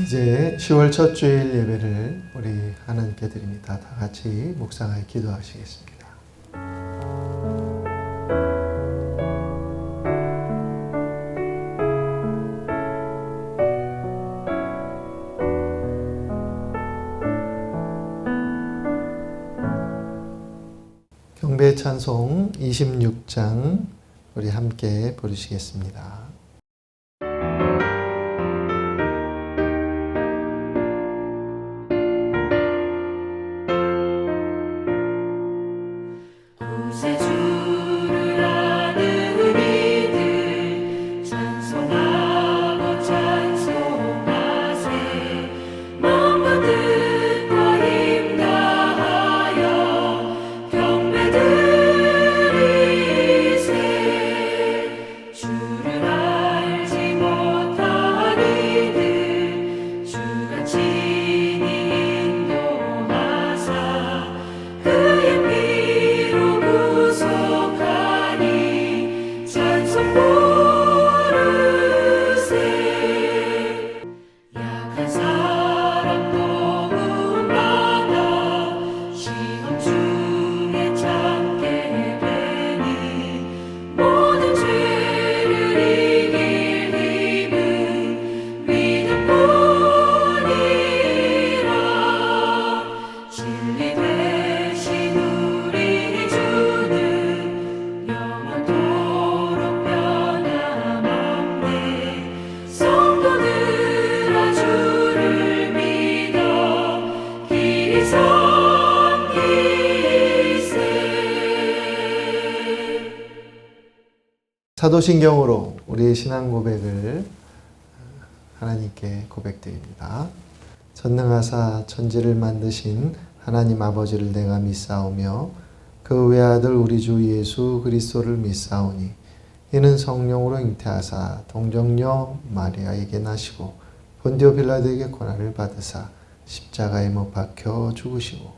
이제 10월 첫 주일 예배를 우리 하나님께 드립니다. 다 같이 묵상하여 기도하시겠습니다. 경배 찬송 26장 우리 함께 부르시겠습니다. 사도신경으로 우리의 신앙 고백을 하나님께 고백드립니다. 전능하사 천지를 만드신 하나님 아버지를 내가 믿사오며 그 외아들 우리 주 예수 그리스도를 믿사오니 이는 성령으로 잉태하사 동정녀 마리아에게 나시고 본디오 빌라도에게 고난을 받으사 십자가에 못 박혀 죽으시고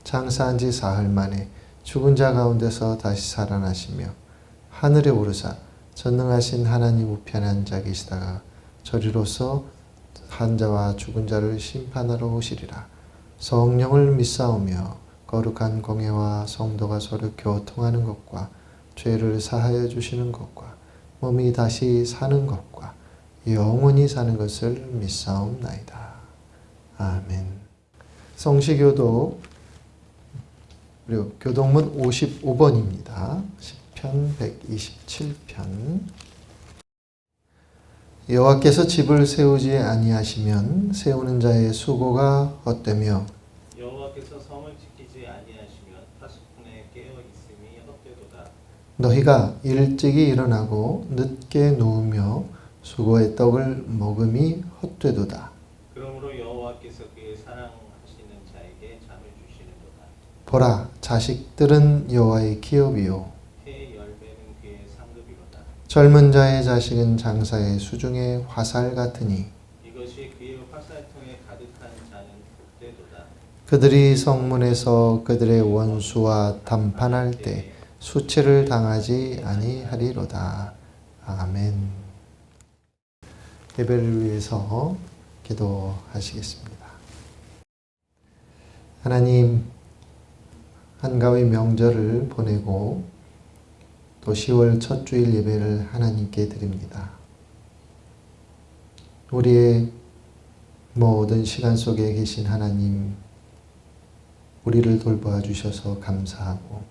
장사한 지 사흘 만에 죽은 자 가운데서 다시 살아나시며 하늘에 오르사 전능하신 하나님 우편에 앉아 계시다가 저리로서 한 자와 죽은 자를 심판하러 오시리라. 성령을 믿사오며 거룩한 공예와 성도가 서로 교통하는 것과 죄를 사하여 주시는 것과 몸이 다시 사는 것과 영원히 사는 것을 믿사옵나이다. 아멘. 성시교도 그리고 교동문 55번입니다. 편 127편. 여호와께서 집을 세우지 아니하시면 세우는 자의 수고가 헛되며 여호와께서 성을 지키지 아니하시면 파수꾼의 깨어 있음이 헛되도다. 너희가 일찍이 일어나고 늦게 누우며 수고의 떡을 먹음이 헛되도다. 그러므로 여호와께서 그의 사랑하시는 자에게 잠을 주시는도다. 보라, 자식들은 여호와의 기업이요 젊은 자의 자식은 장사의 수중의 화살 같으니 이것이 그의 화살통에 가득한 자는 복되도다. 그들이 성문에서 그들의 원수와 담판할 때 수치를 당하지 아니하리로다. 아멘. 예배를 위해서 기도하시겠습니다. 하나님, 한가위 명절을 보내고 또 10월 첫 주일 예배를 하나님께 드립니다. 우리의 모든 시간 속에 계신 하나님, 우리를 돌보아 주셔서 감사하고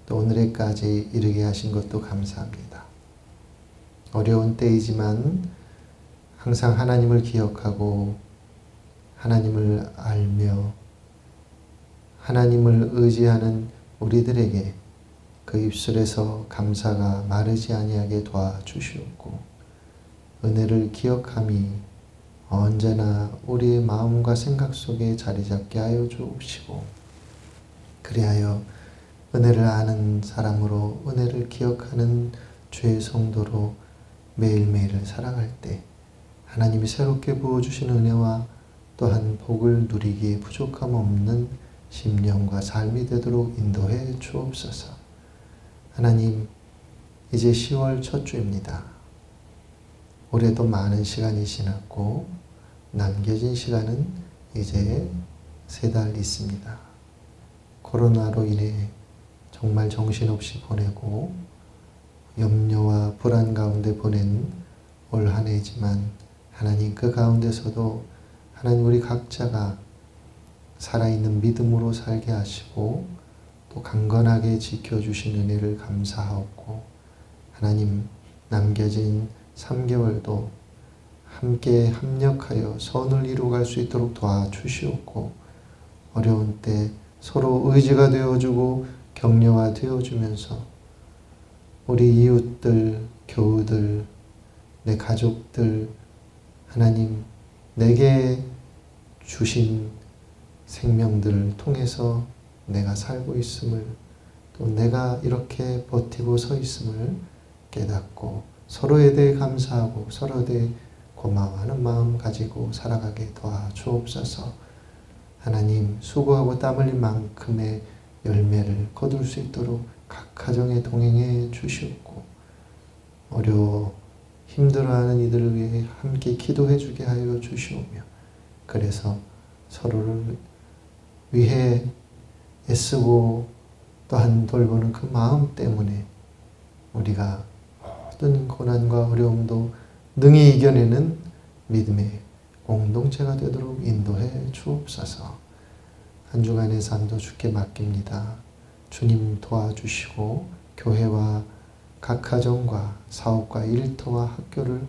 또 오늘에까지 이르게 하신 것도 감사합니다. 어려운 때이지만 항상 하나님을 기억하고 하나님을 알며 하나님을 의지하는 우리들에게 그 입술에서 감사가 마르지 아니하게 도와주시옵고 은혜를 기억함이 언제나 우리의 마음과 생각 속에 자리 잡게 하여 주옵시고 그리하여 은혜를 아는 사람으로 은혜를 기억하는 주의 성도로 매일매일을 살아갈 때 하나님이 새롭게 부어주신 은혜와 또한 복을 누리기에 부족함 없는 심령과 삶이 되도록 인도해 주옵소서. 하나님, 이제 10월 첫 주입니다. 올해도 많은 시간이 지났고 남겨진 시간은 이제 3달 있습니다. 코로나로 인해 정말 정신없이 보내고 염려와 불안 가운데 보낸 올 한 해지만 하나님 그 가운데서도 하나님 우리 각자가 살아있는 믿음으로 살게 하시고 또 강건하게 지켜주신 은혜를 감사하고 하나님 남겨진 3개월도 함께 합력하여 선을 이루어갈 수 있도록 도와주시옵고 어려운 때 서로 의지가 되어주고 격려가 되어주면서 우리 이웃들, 교우들, 내 가족들 하나님 내게 주신 생명들을 통해서 내가 살고 있음을 또 내가 이렇게 버티고 서 있음을 깨닫고 서로에 대해 감사하고 서로에 대해 고마워하는 마음 가지고 살아가게 도와주옵소서. 하나님 수고하고 땀 흘린 만큼의 열매를 거둘 수 있도록 각 가정에 동행해 주시옵고 어려워 힘들어하는 이들을 위해 함께 기도해 주게 하여 주시오며 그래서 서로를 위해 애쓰고 또한 돌보는 그 마음 때문에 우리가 모든 고난과 어려움도 능히 이겨내는 믿음의 공동체가 되도록 인도해 주옵소서. 한 주간의 삶도 주께 맡깁니다. 주님 도와주시고 교회와 각 가정과 사업과 일터와 학교를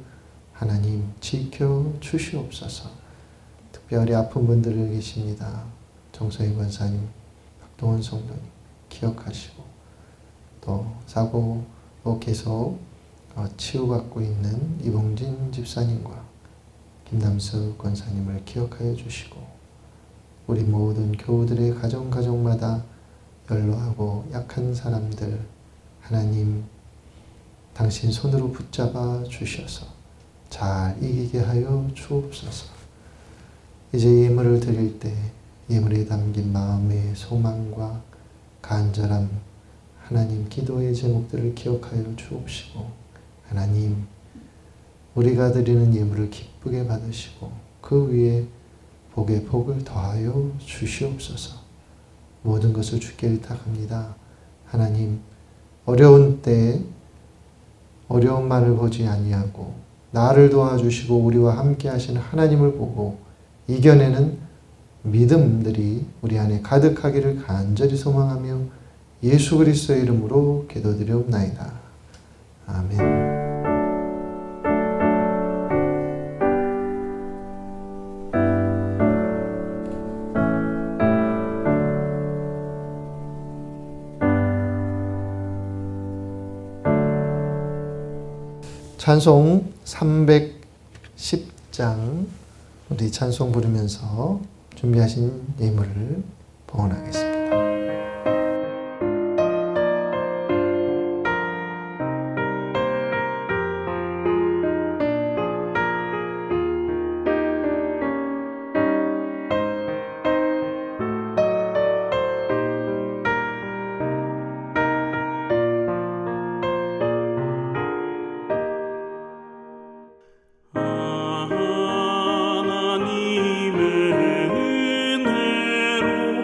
하나님 지켜주시옵소서. 특별히 아픈 분들 계십니다. 정서희 권사님, 박동원 성도님 기억하시고 또 사고로 계속 치유받고 있는 이봉진 집사님과 김남수 권사님을 기억하여 주시고 우리 모든 교우들의 가정마다 연로하고 약한 사람들 하나님 당신 손으로 붙잡아 주셔서 잘 이기게 하여 주옵소서. 이제 예물을 드릴 때 예물에 담긴 마음의 소망과 간절함 하나님 기도의 제목들을 기억하여 주옵시고 하나님 우리가 드리는 예물을 기쁘게 받으시고 그 위에 복의 복을 더하여 주시옵소서. 모든 것을 주께 의탁합니다. 하나님 어려운 때에 어려운 말을 보지 아니하고 나를 도와주시고 우리와 함께 하시는 하나님을 보고 이겨내는 믿음들이 우리 안에 가득하기를 간절히 소망하며 예수 그리스도의 이름으로 기도드리옵나이다. 아멘. 찬송 310장 우리 찬송 부르면서 준비하신 예물을 봉헌하겠습니다. 하나님의 은혜로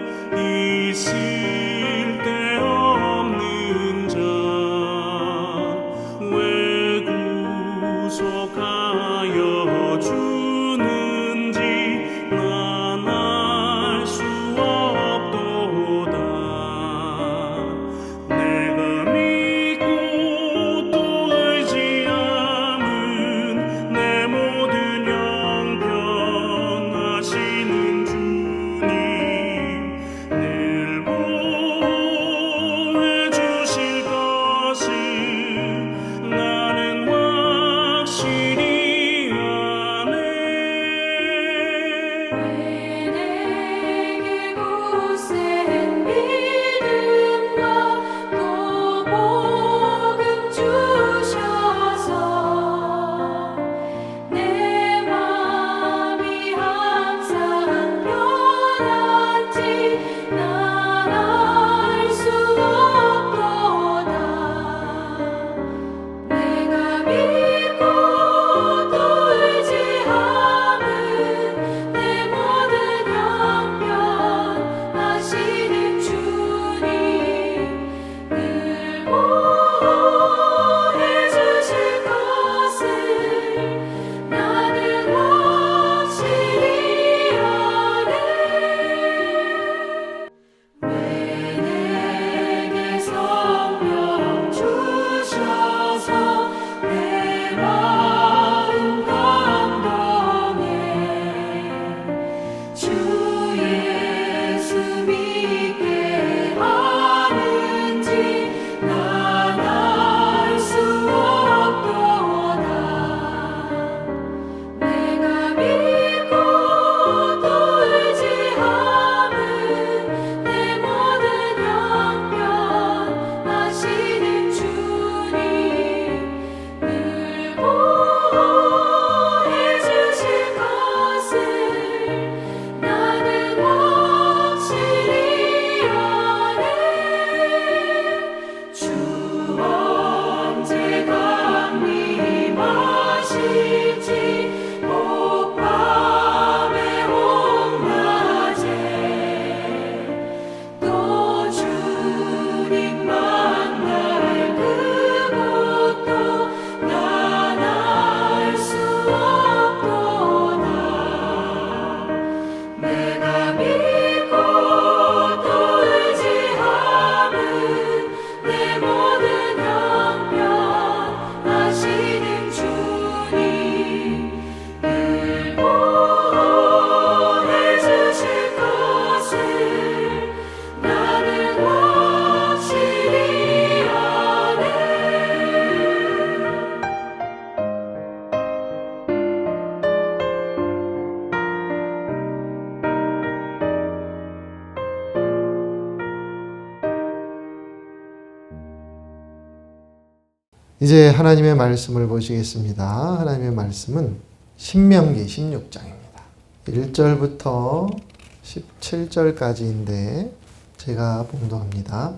이제 하나님의 말씀을 보시겠습니다. 하나님의 말씀은 신명기 16장입니다. 1절부터 17절까지인데 제가 봉독합니다.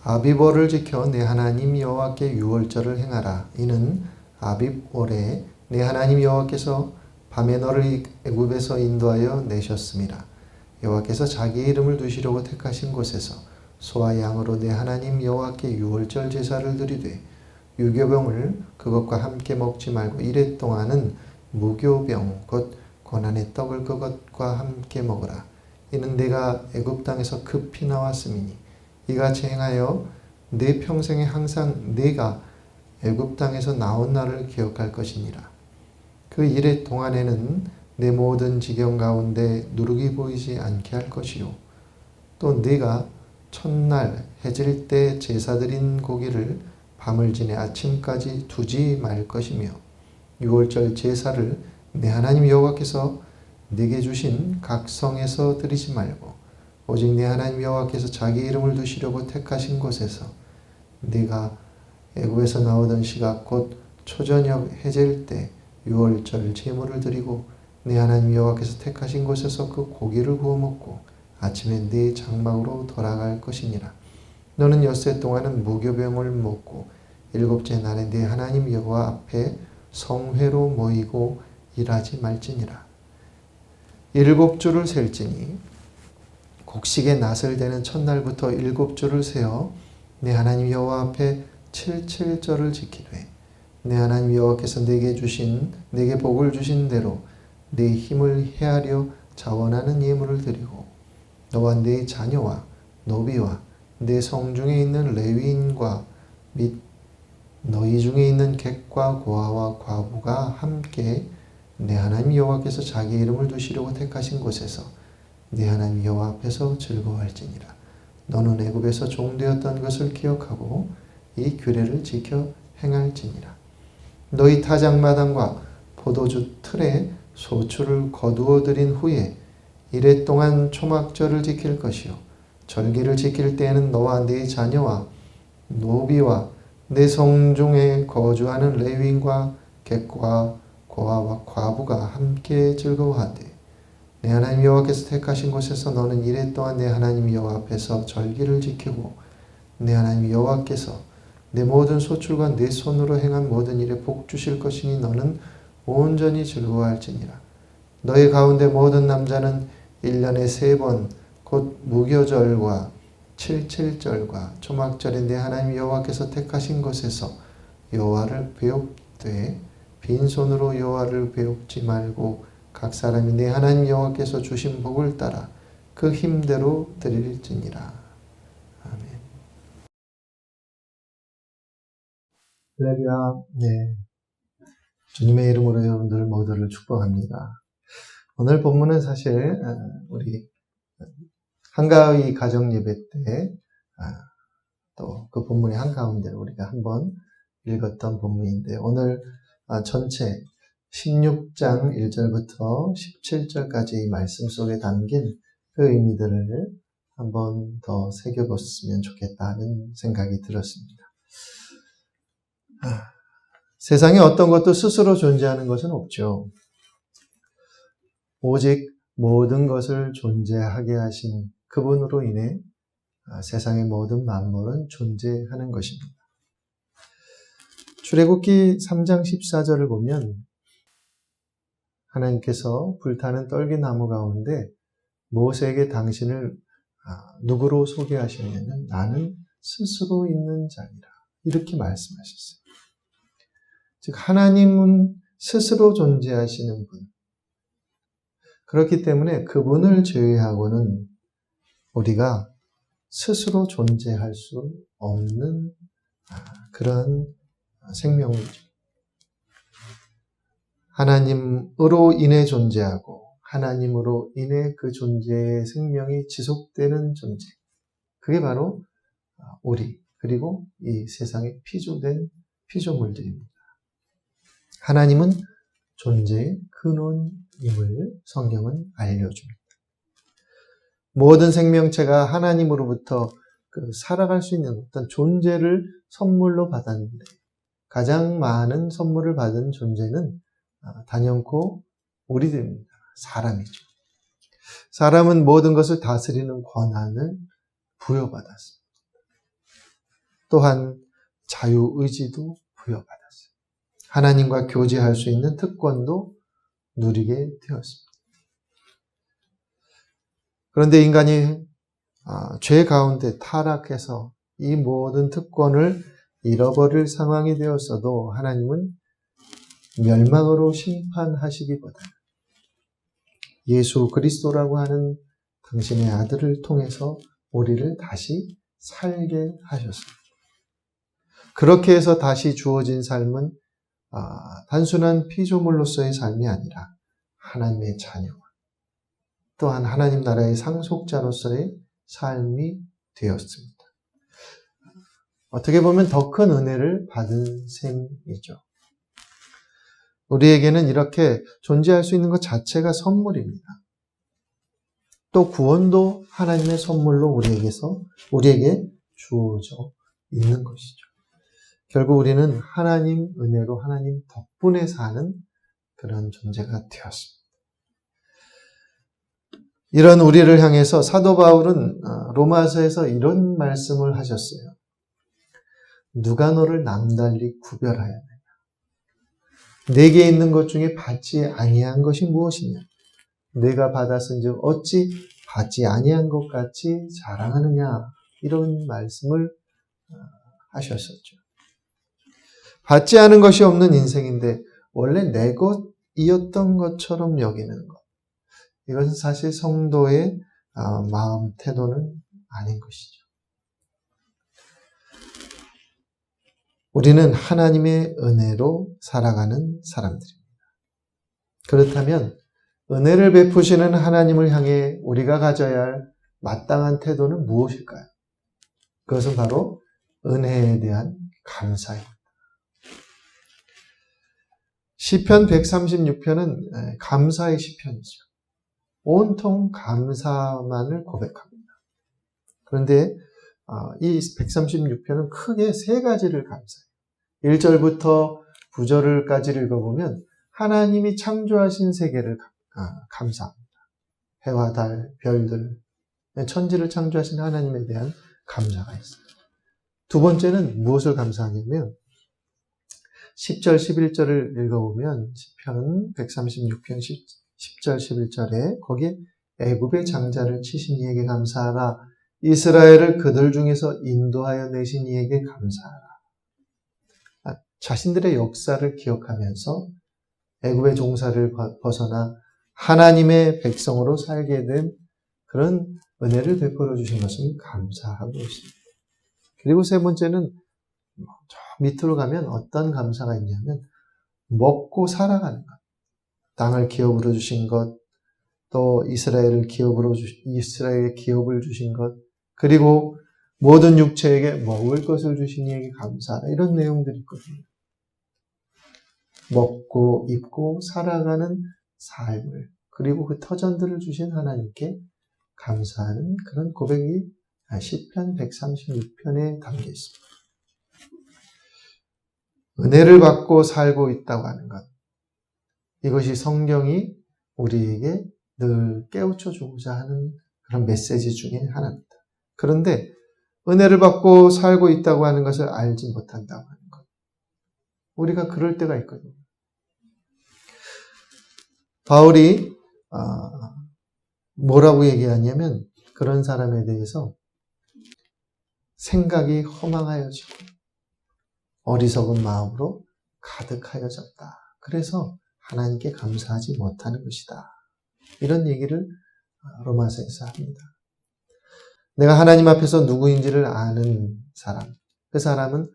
아비월을 지켜 내 하나님 여호와께 유월절을 행하라. 이는 아비월에 내 하나님 여호와께서 밤에 너를 애굽에서 인도하여 내셨음이라. 여호와께서 자기 이름을 두시려고 택하신 곳에서 소와 양으로 내 하나님 여호와께 유월절 제사를 드리되 유교병을 그것과 함께 먹지 말고 이래 동안은 무교병 곧 고난의 떡을 그것과 함께 먹으라. 이는 내가 애굽 땅에서 급히 나왔음이니 이같이 행하여 내 평생에 항상 내가 애굽 땅에서 나온 날을 기억할 것이니라. 그 이래 동안에는 내 모든 지경 가운데 누룩이 보이지 않게 할 것이요 또 네가 첫날 해질 때 제사 드린 고기를 밤을 지내 아침까지 두지 말 것이며 유월절 제사를 내 하나님 여호와께서 네게 주신 각 성에서 드리지 말고 오직 내 하나님 여호와께서 자기 이름을 두시려고 택하신 곳에서 네가 애굽에서 나오던 시각 곧 초저녁 해질 때 유월절 제물을 드리고 내 하나님 여호와께서 택하신 곳에서 그 고기를 구워 먹고 아침에 네 장막으로 돌아갈 것이니라. 너는 엿새 동안은 무교병을 먹고 일곱째 날에 네 하나님 여호와 앞에 성회로 모이고 일하지 말지니라. 7주를 셀지니 곡식의 낫을 대는 첫날부터 7주를 세어 내 하나님 여호와 앞에 77절을 지키되 내 하나님 여호와께서 내게 복을 주신 대로 네 힘을 헤아려 자원하는 예물을 드리고 너와 네 자녀와 노비와 내 성중에 있는 레위인과 및 너희 중에 있는 객과 고아와 과부가 함께 내 하나님 여호와께서 자기 이름을 두시려고 택하신 곳에서 네 하나님 여호와 앞에서 즐거워할지니라. 너는 애굽에서 종되었던 것을 기억하고 이 규례를 지켜 행할지니라. 너희 타작마당과 포도주 틀에 소출을 거두어 들인 후에 이래 동안 초막절을 지킬 것이요 절기를 지킬 때에는 너와 네 자녀와 노비와 내 성중에 거주하는 레위인과 객과 고아와 과부가 함께 즐거워하되 내 하나님 여호와께서 택하신 곳에서 너는 이래 동안 내 하나님 여호와 앞에서 절기를 지키고 내 하나님 여호와께서 내 모든 소출과 내 손으로 행한 모든 일에 복 주실 것이니 너는 온전히 즐거워할지니라. 너희 가운데 모든 남자는 1년에 3번 곧 무교절과 77절과 초막절에 내 하나님 여호와께서 택하신 곳에서 여호와를 배웁되 빈손으로 여호와를 배웁지 말고 각 사람이 내 하나님 여호와께서 주신 복을 따라 그 힘대로 드릴지니라. 아멘. 할렐루야. 네. 주님의 이름으로 여러분들 모두를 축복합니다. 오늘 본문은 사실 우리 한가위 가정 예배 때 또 그 본문의 한가운데 우리가 한번 읽었던 본문인데 오늘 전체 16장 1절부터 17절까지 말씀 속에 담긴 그 의미들을 한번 더 새겨봤으면 좋겠다는 생각이 들었습니다. 세상에 어떤 것도 스스로 존재하는 것은 없죠. 오직 모든 것을 존재하게 하신 그분으로 인해 세상의 모든 만물은 존재하는 것입니다. 출애굽기 3장 14절을 보면 하나님께서 불타는 떨기나무 가운데 모세에게 당신을 누구로 소개하시냐면 나는 스스로 있는 자니라 이렇게 말씀하셨어요. 즉 하나님은 스스로 존재하시는 분. 그렇기 때문에 그분을 제외하고는 우리가 스스로 존재할 수 없는 그런 생명이죠. 하나님으로 인해 존재하고 하나님으로 인해 그 존재의 생명이 지속되는 존재. 그게 바로 우리 그리고 이 세상에 피조된 피조물들입니다. 하나님은 존재의 근원임을 성경은 알려줍니다. 모든 생명체가 하나님으로부터 살아갈 수 있는 어떤 존재를 선물로 받았는데 가장 많은 선물을 받은 존재는 단연코 우리들입니다. 사람이죠. 사람은 모든 것을 다스리는 권한을 부여받았습니다. 또한 자유의지도 부여받았어요. 하나님과 교제할 수 있는 특권도 누리게 되었습니다. 그런데 인간이 죄 가운데 타락해서 이 모든 특권을 잃어버릴 상황이 되었어도 하나님은 멸망으로 심판하시기보다 예수 그리스도라고 하는 당신의 아들을 통해서 우리를 다시 살게 하셨습니다. 그렇게 해서 다시 주어진 삶은 단순한 피조물로서의 삶이 아니라 하나님의 자녀와 또한 하나님 나라의 상속자로서의 삶이 되었습니다. 어떻게 보면 더 큰 은혜를 받은 셈이죠. 우리에게는 이렇게 존재할 수 있는 것 자체가 선물입니다. 또 구원도 하나님의 선물로 우리에게 주어져 있는 것이죠. 결국 우리는 하나님 은혜로 하나님 덕분에 사는 그런 존재가 되었습니다. 이런 우리를 향해서 사도 바울은 로마서에서 이런 말씀을 하셨어요. 누가 너를 남달리 구별하였느냐? 내게 있는 것 중에 받지 아니한 것이 무엇이냐? 내가 받았은즉 어찌 받지 아니한 것 같이 자랑하느냐? 이런 말씀을 하셨었죠. 받지 않은 것이 없는 인생인데 원래 내 것이었던 것처럼 여기는 것. 이것은 사실 성도의 마음 태도는 아닌 것이죠. 우리는 하나님의 은혜로 살아가는 사람들입니다. 그렇다면 은혜를 베푸시는 하나님을 향해 우리가 가져야 할 마땅한 태도는 무엇일까요? 그것은 바로 은혜에 대한 감사입니다. 시편 136편은 감사의 시편이죠. 온통 감사만을 고백합니다. 그런데 이 136편은 크게 세 가지를 감사해요. 1절부터 9절까지를 읽어보면 하나님이 창조하신 세계를 감사합니다. 해와 달, 별들, 천지를 창조하신 하나님에 대한 감사가 있어요. 두 번째는 무엇을 감사하냐면 10절, 11절을 읽어보면 시편 136편 10절, 11절에 거기에 애굽의 장자를 치신 이에게 감사하라. 이스라엘을 그들 중에서 인도하여 내신 이에게 감사하라. 자신들의 역사를 기억하면서 애굽의 종사를 벗어나 하나님의 백성으로 살게 된 그런 은혜를 베풀어 주신 것을 감사하고 있습니다. 그리고 세 번째는 저 밑으로 가면 어떤 감사가 있냐면 먹고 살아가는 것. 땅을 기업으로 주신 것, 또 이스라엘의 기업을 주신 것, 그리고 모든 육체에게 먹을 것을 주신 이에게 감사하라. 이런 내용들이 있거든요. 먹고 입고 살아가는 삶을, 그리고 그 터전들을 주신 하나님께 감사하는 그런 고백이 시편 136편에 담겨 있습니다. 은혜를 받고 살고 있다고 하는 것, 이것이 성경이 우리에게 늘 깨우쳐 주고자 하는 그런 메시지 중에 하나입니다. 그런데 은혜를 받고 살고 있다고 하는 것을 알지 못한다고 하는 것, 우리가 그럴 때가 있거든요. 바울이 뭐라고 얘기하냐면 그런 사람에 대해서 생각이 허망하여지고 어리석은 마음으로 가득하여졌다. 그래서 하나님께 감사하지 못하는 것이다. 이런 얘기를 로마서에서 합니다. 내가 하나님 앞에서 누구인지를 아는 사람, 그 사람은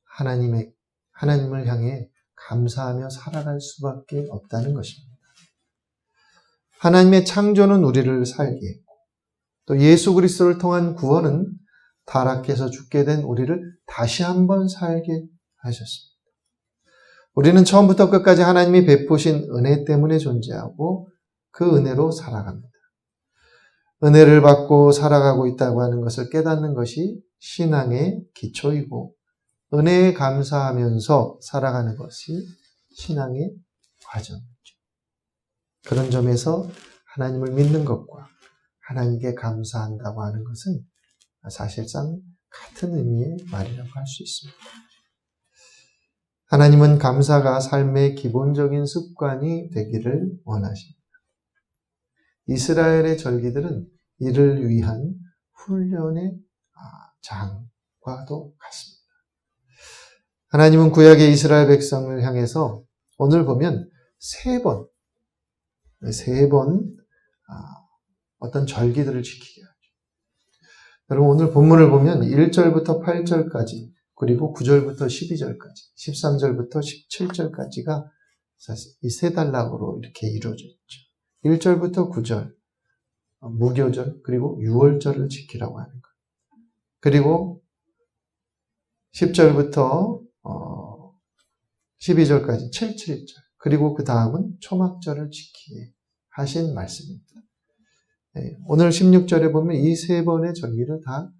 하나님을 향해 감사하며 살아갈 수밖에 없다는 것입니다. 하나님의 창조는 우리를 살게 했고, 또 예수 그리스도를 통한 구원은 타락해서 죽게 된 우리를 다시 한번 살게 하셨습니다. 우리는 처음부터 끝까지 하나님이 베푸신 은혜 때문에 존재하고 그 은혜로 살아갑니다. 은혜를 받고 살아가고 있다고 하는 것을 깨닫는 것이 신앙의 기초이고 은혜에 감사하면서 살아가는 것이 신앙의 과정이죠. 그런 점에서 하나님을 믿는 것과 하나님께 감사한다고 하는 것은 사실상 같은 의미의 말이라고 할 수 있습니다. 하나님은 감사가 삶의 기본적인 습관이 되기를 원하십니다. 이스라엘의 절기들은 이를 위한 훈련의 장과도 같습니다. 하나님은 구약의 이스라엘 백성을 향해서 오늘 보면 세 번 어떤 절기들을 지키게 하죠. 여러분 오늘 본문을 보면 1절부터 8절까지 그리고 9절부터 12절까지 13절부터 17절까지가 사실 이 세 단락으로 이렇게 이루어져 있죠. 1절부터 9절 무교절 그리고 유월절을 지키라고 하는 것. 그리고 10절부터 12절까지 7.7절 그리고 그 다음은 초막절을 지키게 하신 말씀입니다. 오늘 16절에 보면 이 세 번의 절기를 다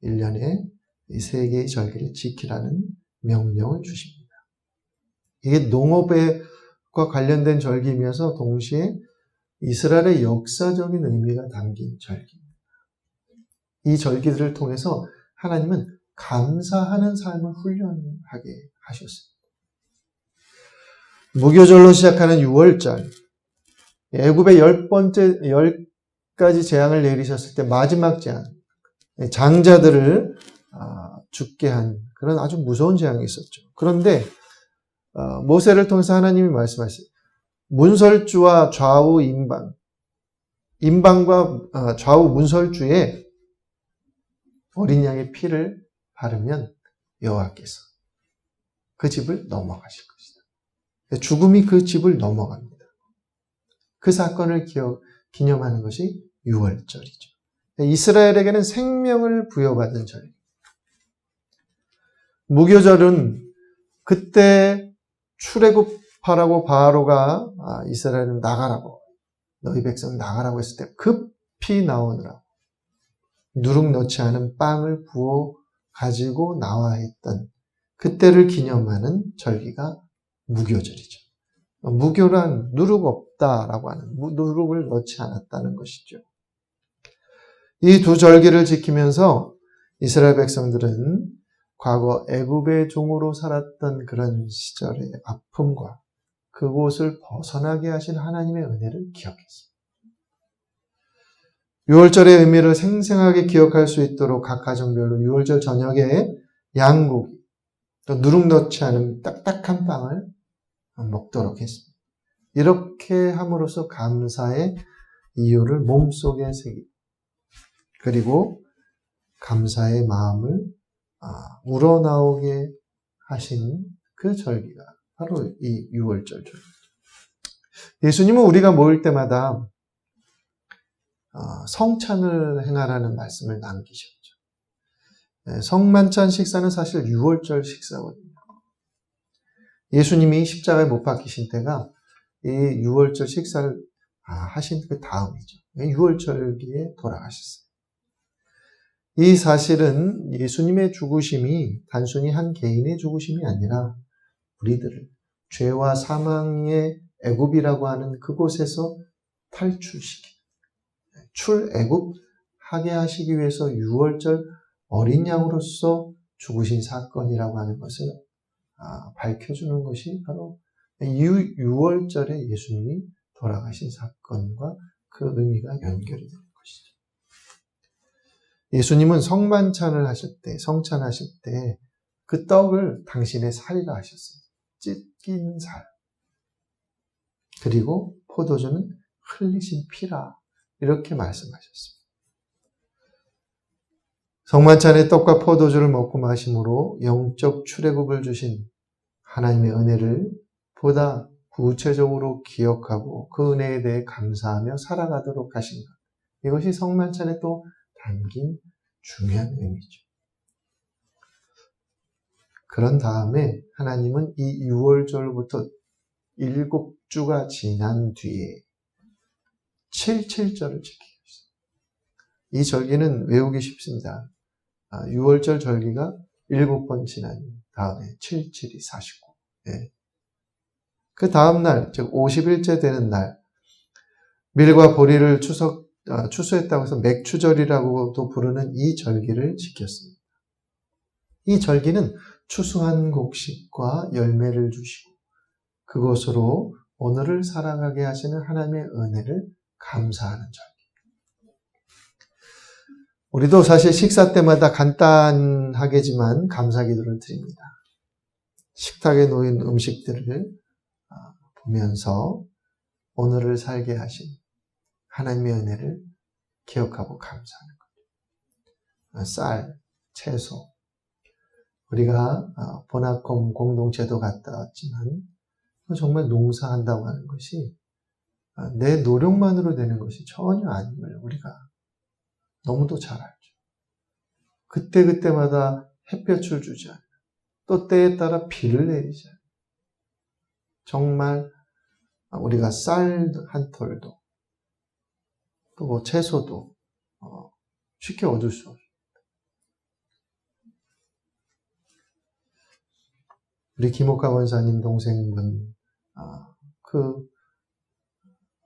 1년에 이 세 개의 절기를 지키라는 명령을 주십니다. 이게 농업과 관련된 절기이면서 동시에 이스라엘의 역사적인 의미가 담긴 절기입니다. 이 절기들을 통해서 하나님은 감사하는 삶을 훈련하게 하셨습니다. 무교절로 시작하는 6월절, 애굽의 10가지 재앙을 내리셨을 때 마지막 재앙, 장자들을 죽게 한 그런 아주 무서운 재앙이 있었죠. 그런데 모세를 통해서 하나님이 말씀하셨어요. 문설주와 좌우 임방과 좌우 문설주에 어린 양의 피를 바르면 여호와께서 그 집을 넘어가실 것이다. 죽음이 그 집을 넘어갑니다. 그 사건을 기념하는 것이 유월절이죠. 이스라엘에게는 생명을 부여받은 절입니다. 무교절은 그때 출애굽하라고 바로가 이스라엘은 나가라고 너희 백성 나가라고 했을 때 급히 나오느라고 누룩 넣지 않은 빵을 부어 가지고 나와 했던 그때를 기념하는 절기가 무교절이죠. 무교란 누룩 없다라고 하는 누룩을 넣지 않았다는 것이죠. 이 두 절기를 지키면서 이스라엘 백성들은 과거 애굽의 종으로 살았던 그런 시절의 아픔과 그곳을 벗어나게 하신 하나님의 은혜를 기억했습니다. 유월절의 의미를 생생하게 기억할 수 있도록 각 가정별로 유월절 저녁에 양고기, 또 누룩 넣지 않은 딱딱한 빵을 먹도록 했습니다. 이렇게 함으로써 감사의 이유를 몸속에 새기고 그리고 감사의 마음을 우러나오게 하신 그 절기가 바로 이 유월절 절기죠. 예수님은 우리가 모일 때마다 성찬을 행하라는 말씀을 남기셨죠. 성만찬 식사는 사실 유월절 식사거든요. 예수님이 십자가에 못 박히신 때가 이 유월절 식사를 하신 그 다음이죠. 유월절기에 돌아가셨어요. 이 사실은 예수님의 죽으심이 단순히 한 개인의 죽으심이 아니라 우리들을 죄와 사망의 애굽이라고 하는 그곳에서 탈출시키는 출애굽하게 하시기 위해서 유월절 어린 양으로서 죽으신 사건이라고 하는 것을 밝혀주는 것이 바로 유월절에 예수님이 돌아가신 사건과 그 의미가 연결이 되는 것이죠. 예수님은 성만찬을 하실 때, 성찬하실 때 그 떡을 당신의 살이라 하셨어요. 찢긴 살. 그리고 포도주는 흘리신 피라. 이렇게 말씀하셨습니다. 성만찬의 떡과 포도주를 먹고 마심으로 영적 출애굽을 주신 하나님의 은혜를 보다 구체적으로 기억하고 그 은혜에 대해 감사하며 살아가도록 하신 것. 이것이 성만찬에 또 담긴 중요한 의미죠. 그런 다음에 하나님은 이 6월절부터 7주가 지난 뒤에 7.7절을 지키셨어요. 이 절기는 외우기 쉽습니다. 6월절 절기가 7번 지난 다음에 7, 7이 49. 예. 그 다음 날, 즉 50일째 되는 날, 밀과 보리를 추수했다고 해서 맥추절이라고도 부르는 이 절기를 지켰습니다. 이 절기는 추수한 곡식과 열매를 주시고 그것으로 오늘을 살아가게 하시는 하나님의 은혜를 감사하는 절기. 우리도 사실 식사 때마다 간단하게지만 감사기도를 드립니다. 식탁에 놓인 음식들을 보면서 오늘을 살게 하신 하나님의 은혜를 기억하고 감사하는 거죠. 쌀, 채소. 우리가 보나콤 공동체도 갔다 왔지만 정말 농사한다고 하는 것이 내 노력만으로 되는 것이 전혀 아님을 우리가 너무도 잘 알죠. 그때그때마다 햇볕을 주지 않아요. 또 때에 따라 비를 내리지 않아요. 정말 우리가 쌀 한 톨도 또 뭐 채소도 쉽게 얻을 수 없어요. 우리 김옥하 원사님 동생분 그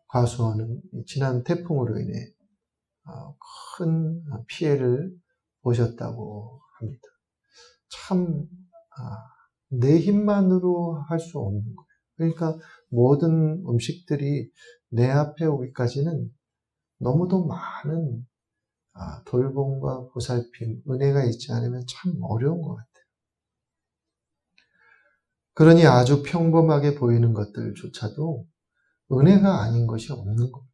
과수원은 지난 태풍으로 인해 큰 피해를 보셨다고 합니다. 참 내 힘만으로 할 수 없는 거예요. 그러니까 모든 음식들이 내 앞에 오기까지는 너무도 많은 돌봄과 보살핌, 은혜가 있지 않으면 참 어려운 것 같아요. 그러니 아주 평범하게 보이는 것들조차도 은혜가 아닌 것이 없는 겁니다.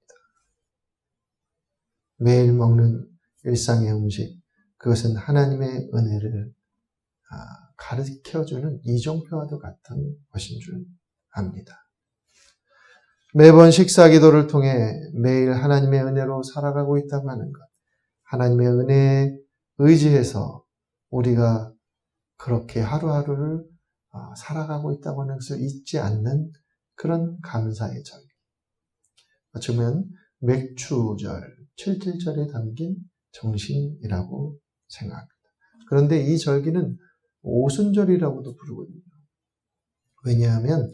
매일 먹는 일상의 음식, 그것은 하나님의 은혜를 가르쳐주는 이정표와도 같은 것인 줄 압니다. 매번 식사 기도를 통해 매일 하나님의 은혜로 살아가고 있다고 하는 것, 하나님의 은혜에 의지해서 우리가 그렇게 하루하루를 살아가고 있다고 하는 것을 잊지 않는 그런 감사의 절기. 어쩌면 맥추절, 7.7절에 담긴 정신이라고 생각합니다. 그런데 이 절기는 오순절이라고도 부르거든요. 왜냐하면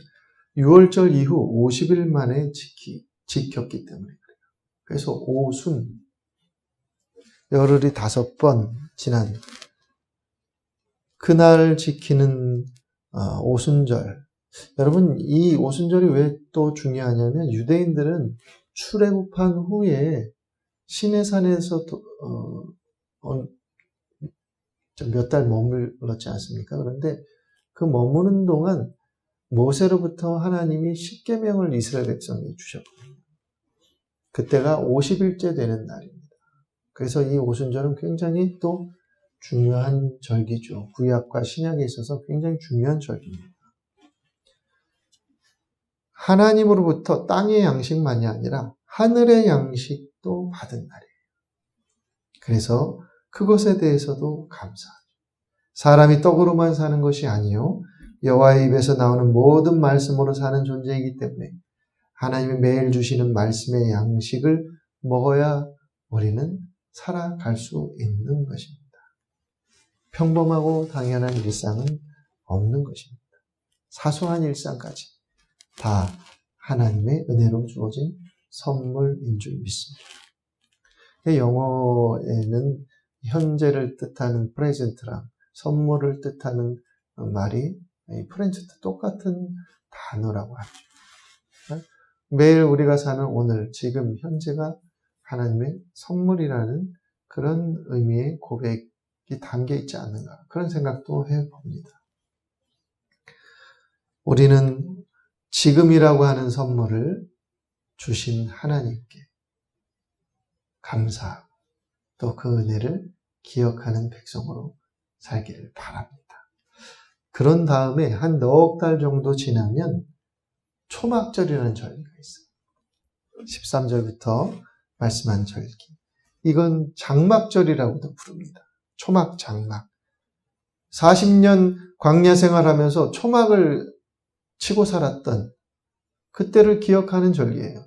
6월절 이후 50일 만에 지켰기 때문에 그래요. 그래서 오순, 열흘이 5번 지난 그날 지키는 오순절. 여러분, 이 오순절이 왜 또 중요하냐면 유대인들은 출애굽한 후에 시내산에서 몇 달 머물렀지 않습니까? 그런데 그 머무는 동안 모세로부터 하나님이 십계명을 이스라엘 백성에게 주셨거든요. 그때가 50일째 되는 날입니다. 그래서 이 오순절은 굉장히 또 중요한 절기죠. 구약과 신약에 있어서 굉장히 중요한 절기입니다. 하나님으로부터 땅의 양식만이 아니라 하늘의 양식도 받은 날이에요. 그래서 그것에 대해서도 감사하죠. 사람이 떡으로만 사는 것이 아니요 여호와의 입에서 나오는 모든 말씀으로 사는 존재이기 때문에 하나님이 매일 주시는 말씀의 양식을 먹어야 우리는 살아갈 수 있는 것입니다. 평범하고 당연한 일상은 없는 것입니다. 사소한 일상까지 다 하나님의 은혜로 주어진 선물인 줄 믿습니다. 영어에는 현재를 뜻하는 프레젠트랑 선물을 뜻하는 말이 프렌치도 똑같은 단어라고 하죠. 매일 우리가 사는 오늘, 지금, 현재가 하나님의 선물이라는 그런 의미의 고백이 담겨 있지 않는가. 그런 생각도 해봅니다. 우리는 지금이라고 하는 선물을 주신 하나님께 감사하고 또 그 은혜를 기억하는 백성으로 살기를 바랍니다. 그런 다음에 한 넉 달 정도 지나면 초막절이라는 절기가 있어요. 13절부터 말씀한 절기. 이건 장막절이라고도 부릅니다. 초막, 장막. 40년 광야 생활하면서 초막을 치고 살았던 그때를 기억하는 절기예요.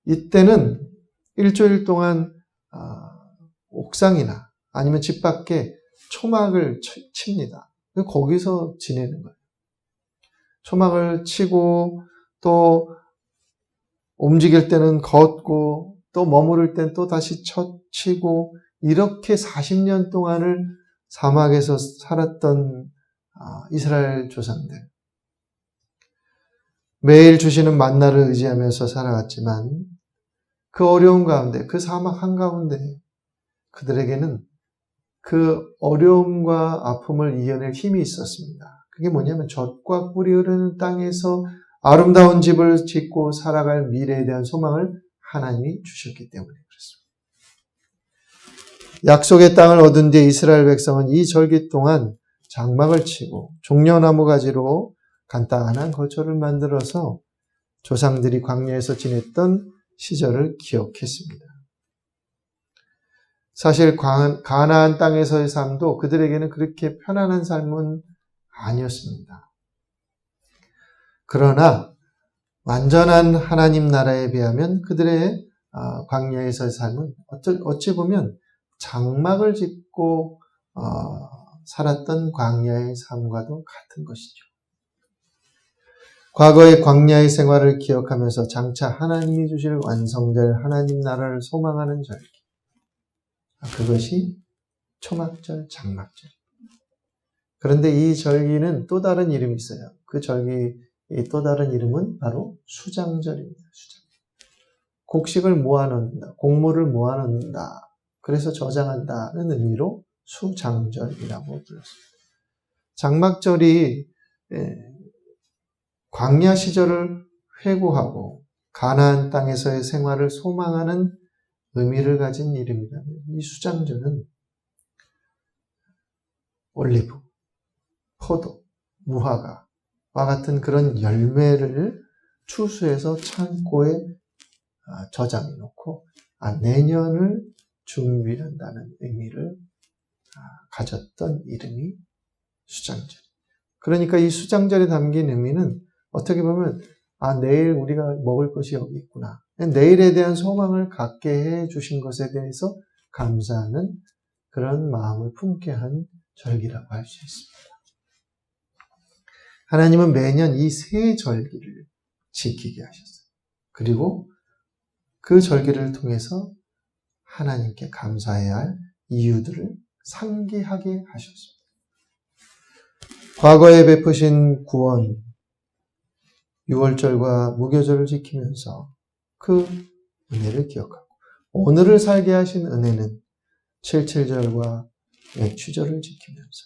이때는 일주일 동안 옥상이나 아니면 집 밖에 초막을 칩니다. 거기서 지내는 거예요. 초막을 치고 또 움직일 때는 걷고 또 머무를 땐 또 다시 치고 이렇게 40년 동안을 사막에서 살았던 이스라엘 조상들. 매일 주시는 만나를 의지하면서 살아갔지만 그 어려운 가운데, 그 사막 한가운데 그들에게는 그 어려움과 아픔을 이겨낼 힘이 있었습니다. 그게 뭐냐면 젖과 꿀이 흐르는 땅에서 아름다운 집을 짓고 살아갈 미래에 대한 소망을 하나님이 주셨기 때문에 그렇습니다. 약속의 땅을 얻은 뒤에 이스라엘 백성은 이 절기 동안 장막을 치고 종려나무 가지로 간단한 거처를 만들어서 조상들이 광야에서 지냈던 시절을 기억했습니다. 사실 가나안 땅에서의 삶도 그들에게는 그렇게 편안한 삶은 아니었습니다. 그러나 완전한 하나님 나라에 비하면 그들의 광야에서의 삶은 어찌 보면 장막을 짓고 살았던 광야의 삶과도 같은 것이죠. 과거의 광야의 생활을 기억하면서 장차 하나님이 주실 완성될 하나님 나라를 소망하는 절기. 그것이 초막절, 장막절. 그런데 이 절기는 또 다른 이름이 있어요. 그 절기의 또 다른 이름은 바로 수장절입니다. 수장. 곡식을 모아놓는다, 곡물을 모아놓는다. 그래서 저장한다는 의미로 수장절이라고 불렀습니다. 장막절이 광야 시절을 회고하고 가나안 땅에서의 생활을 소망하는 의미를 가진 이름이라면 이 수장절은 올리브, 포도, 무화과와 같은 그런 열매를 추수해서 창고에 저장해 놓고 내년을 준비한다는 의미를 가졌던 이름이 수장절. 그러니까 이 수장절에 담긴 의미는 어떻게 보면 내일 우리가 먹을 것이 여기 있구나. 내일에 대한 소망을 갖게 해 주신 것에 대해서 감사하는 그런 마음을 품게 한 절기라고 할 수 있습니다. 하나님은 매년 이 세 절기를 지키게 하셨어요. 그리고 그 절기를 통해서 하나님께 감사해야 할 이유들을 상기하게 하셨습니다. 과거에 베푸신 구원, 유월절과 무교절을 지키면서 그 은혜를 기억하고 오늘을 살게 하신 은혜는 77절과 맥추절을 지키면서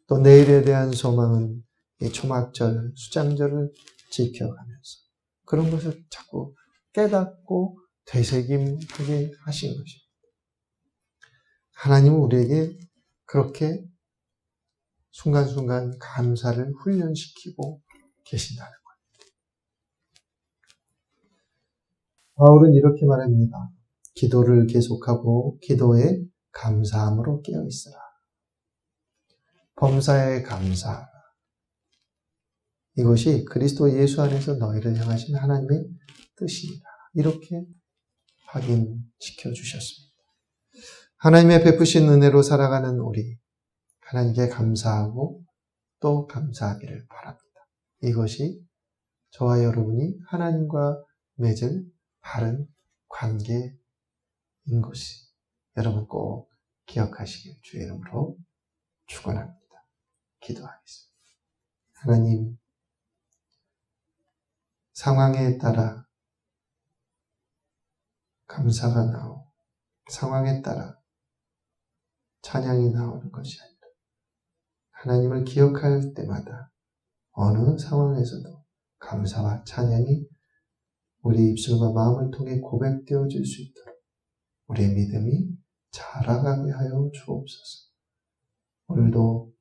또 내일에 대한 소망은 이 초막절, 수장절을 지켜가면서 그런 것을 자꾸 깨닫고 되새김하게 하신 것입니다. 하나님은 우리에게 그렇게 순간순간 감사를 훈련시키고 계신다는 거예요. 바울은 이렇게 말합니다. 기도를 계속하고 기도에 감사함으로 깨어있으라. 범사에 감사하라. 이것이 그리스도 예수 안에서 너희를 향하신 하나님의 뜻입니다. 이렇게 확인시켜 주셨습니다. 하나님의 베푸신 은혜로 살아가는 우리, 하나님께 감사하고 또 감사하기를 바랍니다. 이것이 저와 여러분이 하나님과 맺을 바른 관계인 것이 여러분 꼭 기억하시길 주의 이름으로 축원합니다. 기도하겠습니다. 하나님, 상황에 따라 감사가 나오고 상황에 따라 찬양이 나오는 것이 아니라 하나님을 기억할 때마다 어느 상황에서도 감사와 찬양이 우리 입술과 마음을 통해 고백되어질 수 있도록 우리의 믿음이 자라가게 하여 주옵소서. 오늘도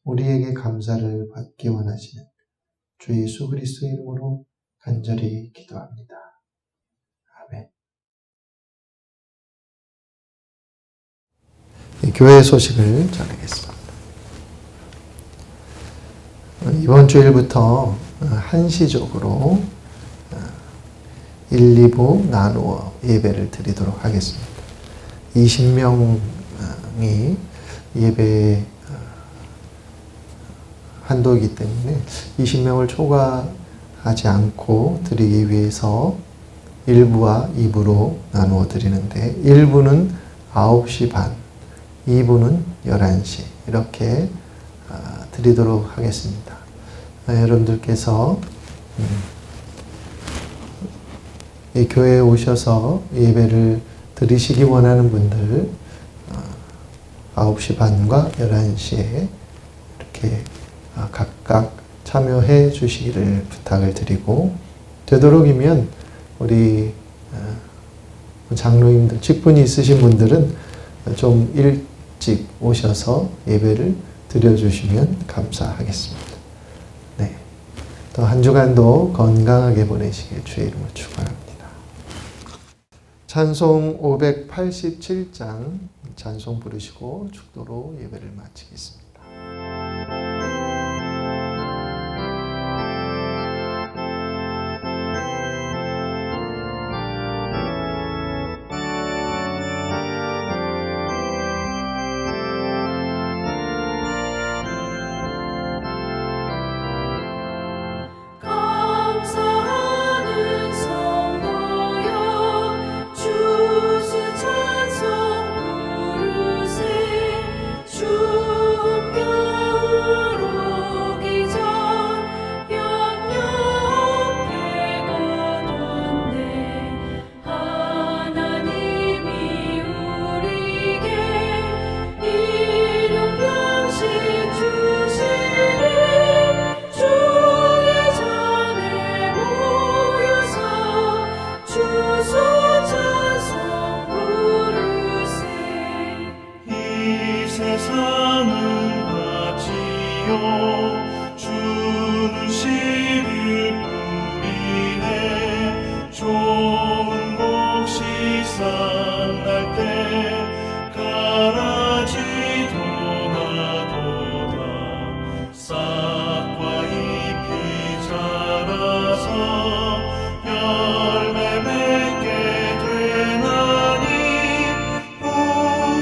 우리에게 감사를 받기 원하시는 주 예수 그리스도의 이름으로 간절히 기도합니다. 아멘. 교회 소식을 전하겠습니다. 이번 주일부터 한시적으로 1, 2부 나누어 예배를 드리도록 하겠습니다. 20명이 예배 한도이기 때문에 20명을 초과하지 않고 드리기 위해서 1부와 2부로 나누어 드리는데 1부는 9시 반, 2부는 11시 이렇게 드리도록 하겠습니다. 여러분들께서 이 교회에 오셔서 예배를 드리시기 원하는 분들 9시 반과 11시에 이렇게 각각 참여해 주시기를 부탁을 드리고 되도록이면 우리 장로님들, 직분이 있으신 분들은 좀 일찍 오셔서 예배를 드려주시면 감사하겠습니다. 네. 또 한 주간도 건강하게 보내시길 주의 이름으로 축원합니다. 찬송 587장 찬송 부르시고 축도로 예배를 마치겠습니다. 주는 씨를 뿌리네 좋은 곡 시산 날 때 가라지도 나도다 싹과 잎이 자라서 열매 맺게 되나니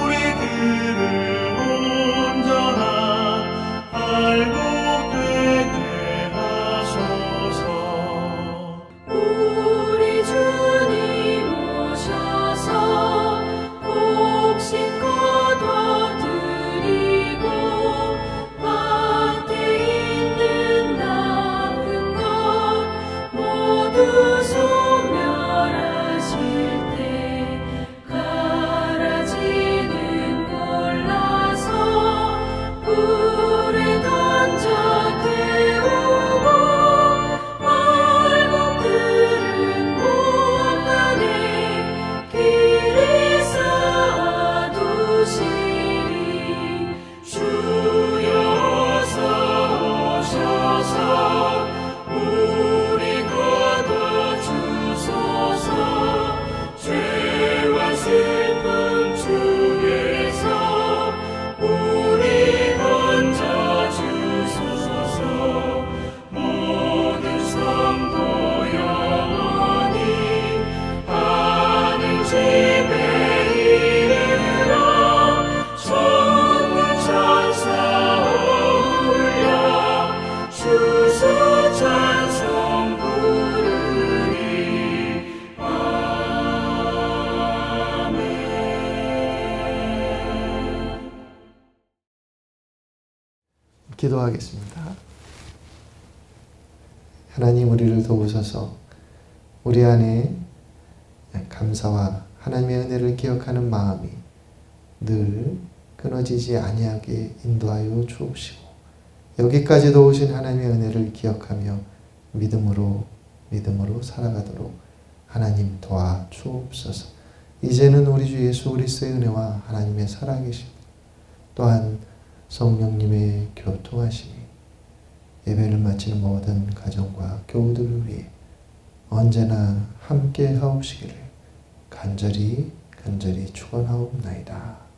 우리들을 온전한 알고 되게 하소서. 우리 주님 오셔서 곡 씻고 거둬드리고 밭에 있는 나쁜 것 모두 소멸하실 때 가라지는 골라서 불에 던져 태우고 말곡들은 곳간에 길이 쌓아두시리 주여 어서 오셔서 우리 거둬주소서. 죄와 슬픔 중에서 우리 건져주소서. 모든 성도 영원히 하늘 집에 이르러 천군 천사 어울려 주소 찬송 부르리. 아멘. 기도하겠습니다. 하나님 우리를 도우셔서 우리 안에 감사와 하나님의 은혜를 기억하는 마음이 늘 끊어지지 아니하게 인도하여 주옵시고 여기까지도 오신 하나님의 은혜를 기억하며 믿음으로 살아가도록 하나님 도와 주옵소서. 이제는 우리 주 예수 그리스도의 은혜와 하나님의 살아계심 또한 성령님의 교통하심이 예배를 마치는 모든 가정과 교우들을 위해 언제나 함께 하옵시기를 간절히 축원하옵나이다.